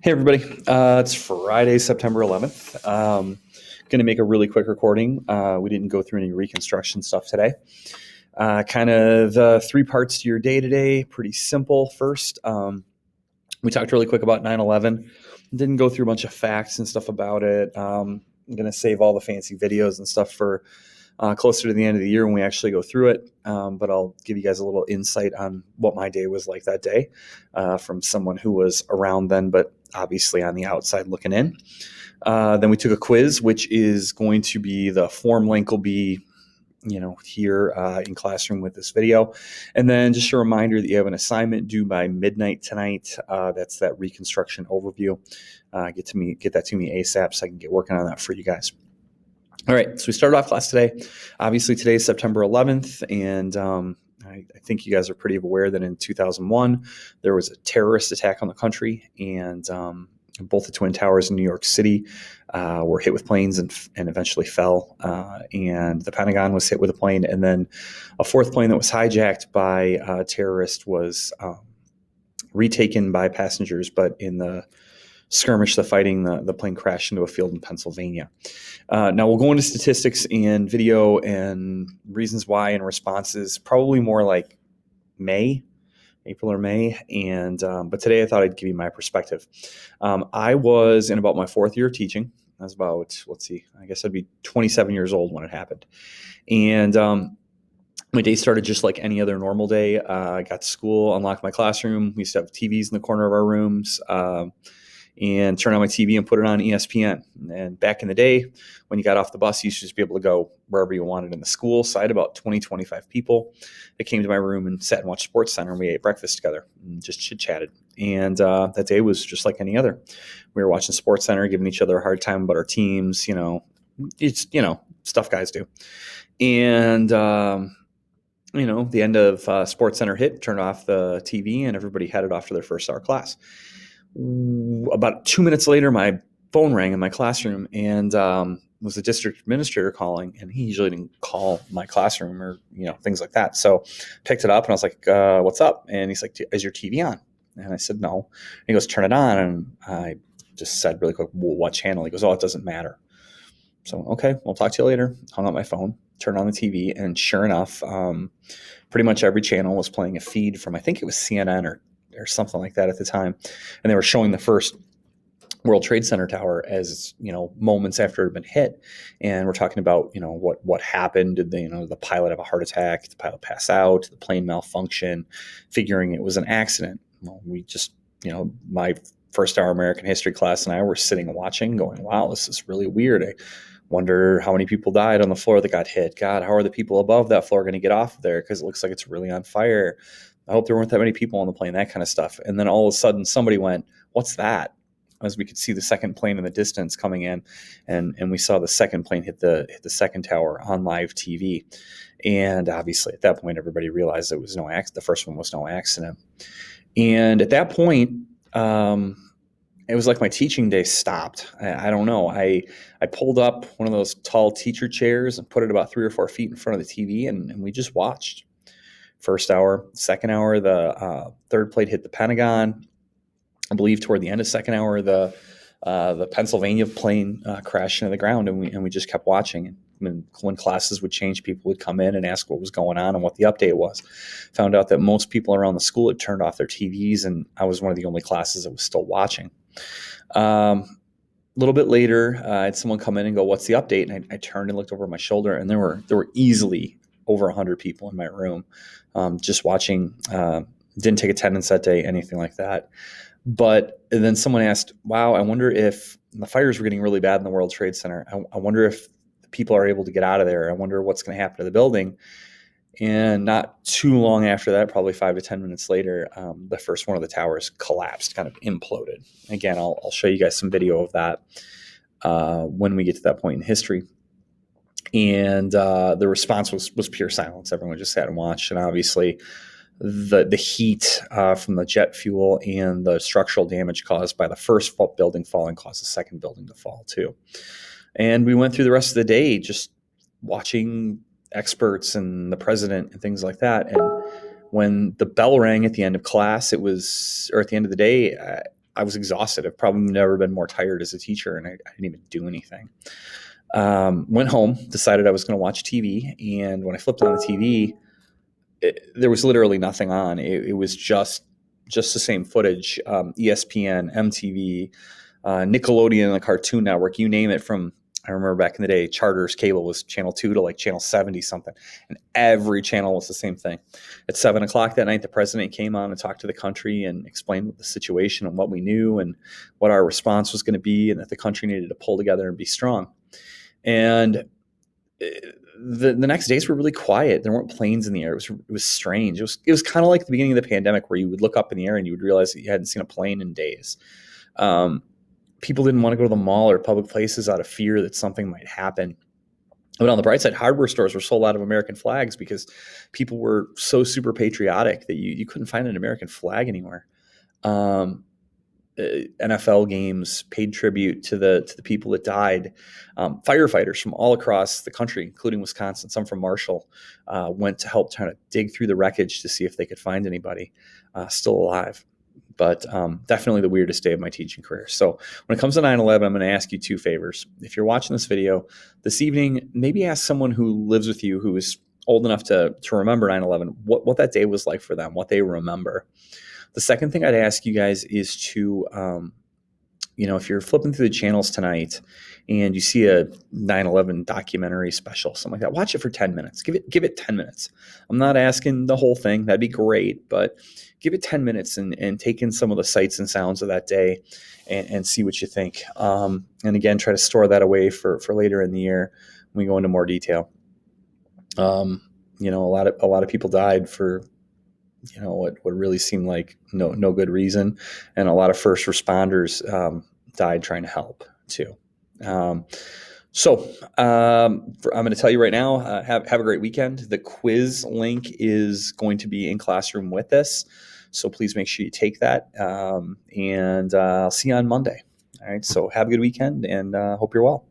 Hey everybody, it's Friday, September 11th. Going to make a really quick recording. We didn't go through any reconstruction stuff today. Kind of three parts to your day today. Pretty simple. First, we talked really quick about 9/11. Didn't go through a bunch of facts and stuff about it. I'm going to save all the fancy videos and stuff for closer to the end of the year when we actually go through it. But I'll give you guys a little insight on what my day was like that day from someone who was around then, but obviously on the outside looking in. Then we took a quiz, which is going to be the form link will be here in classroom with this video. And then just a reminder that you have an assignment due by midnight tonight. That's that reconstruction overview. Get that to me ASAP so I can get working on that for you guys. All right, so we started off class today. Obviously, today is September 11th, and I think you guys are pretty aware that in 2001, there was a terrorist attack on the country, and both the Twin Towers in New York City were hit with planes and eventually fell, and the Pentagon was hit with a plane, and then a fourth plane that was hijacked by a terrorist was retaken by passengers, but in the skirmish, the fighting, the plane crashed into a field in Pennsylvania. Now we'll go into statistics and video and reasons why and responses, probably more like April or May. And but today I thought I'd give you my perspective. I was in about my fourth year of teaching. I was about, I guess I'd be 27 years old when it happened. And my day started just like any other normal day. I got to school, unlocked my classroom. We used to have TVs in the corner of our rooms. And turn on my TV and put it on ESPN. And back in the day, when you got off the bus, you used to just be able to go wherever you wanted in the school. So I had about 20, 25 people that came to my room and sat and watched SportsCenter, and we ate breakfast together and just chit-chatted. And that day was just like any other. We were watching SportsCenter, giving each other a hard time about our teams, it's, stuff guys do. And, the end of SportsCenter hit, turned off the TV, and everybody headed off to their first hour class. About 2 minutes later, my phone rang in my classroom, and was the district administrator calling, and he usually didn't call my classroom or things like that. So picked it up, and I was like, what's up? And he's like, is your TV on? And I said, no. And he goes, turn it on. And I just said really quick, well, what channel? He goes, oh, it doesn't matter. So, okay, we'll talk to you later. Hung up my phone, turned on the TV, and sure enough, pretty much every channel was playing a feed from, I think it was CNN or something like that at the time. And they were showing the first World Trade Center tower as, moments after it had been hit. And we're talking about, what happened. Did the pilot have a heart attack? Did the pilot pass out? Did the plane malfunction? Figuring it was an accident. Well, we just, my first hour American history class and I were sitting and watching going, wow, this is really weird. I wonder how many people died on the floor that got hit. God, how are the people above that floor going to get off of there? Because it looks like it's really on fire. I hope there weren't that many people on the plane, that kind of stuff. And then all of a sudden somebody went, what's that? As we could see the second plane in the distance coming in, and we saw the second plane hit the second tower on live TV. And obviously at that point, everybody realized it was no accident. The first one was no accident. And at that point, it was like my teaching day stopped. I don't know. I pulled up one of those tall teacher chairs and put it about 3 or 4 feet in front of the TV, and we just watched. First hour, second hour, the third plane hit the Pentagon. I believe toward the end of second hour, the Pennsylvania plane crashed into the ground, and we just kept watching. And when classes would change, people would come in and ask what was going on and what the update was. Found out that most people around the school had turned off their TVs, and I was one of the only classes that was still watching. A little bit later, I had someone come in and go, "What's the update?" And I turned and looked over my shoulder, and there were easily over 100 people in my room just watching. Didn't take attendance that day, anything like that. But then someone asked, wow, I wonder if the fires were getting really bad in the World Trade Center. I wonder if people are able to get out of there. I wonder what's going to happen to the building. And not too long after that, probably 5 to 10 minutes later, the first one of the towers collapsed, kind of imploded. Again, I'll show you guys some video of that when we get to that point in history. And the response was pure silence. Everyone just sat and watched. And obviously, the heat from the jet fuel and the structural damage caused by the first building falling caused the second building to fall too. And we went through the rest of the day just watching experts and the president and things like that. And when the bell rang at the end of class, or at the end of the day, I was exhausted. I've probably never been more tired as a teacher, and I didn't even do anything. Went home, decided I was going to watch TV, and when I flipped on the TV, there was literally nothing on. It was just the same footage. ESPN, MTV, Nickelodeon, the Cartoon Network, you name it. From, I remember back in the day, Charter's cable was channel 2 to like channel 70 something, and every channel was the same thing. At 7 o'clock that night, the president came on and talked to the country and explained the situation and what we knew and what our response was going to be, and that the country needed to pull together and be strong. And the next days were really quiet. There weren't planes in the air. It was strange. It was kind of like the beginning of the pandemic, where you would look up in the air and you would realize that you hadn't seen a plane in days. People didn't want to go to the mall or public places out of fear that something might happen. But on the bright side, hardware stores were sold out of American flags because people were so super patriotic that you couldn't find an American flag anywhere. NFL games paid tribute to the people that died. Firefighters from all across the country, including Wisconsin, some from Marshall, went to help try to dig through the wreckage to see if they could find anybody still alive. But definitely the weirdest day of my teaching career. So when it comes to 9/11, I'm going to ask you 2 favors. If you're watching this video this evening, maybe ask someone who lives with you who is old enough to remember 9/11, what that day was like for them, what they remember. The second thing I'd ask you guys is to, if you're flipping through the channels tonight and you see a 9/11 documentary special, something like that, watch it for 10 minutes. Give it 10 minutes. I'm not asking the whole thing. That'd be great, but give it 10 minutes and take in some of the sights and sounds of that day and see what you think. And again, try to store that away for later in the year when we go into more detail. A lot of people died for what really seemed like no good reason, and a lot of first responders died trying to help too. I'm going to tell you right now, have a great weekend. The quiz link is going to be in Classroom with us, so please make sure you take that, and I'll see you on Monday. All right, so have a good weekend, and hope you're well.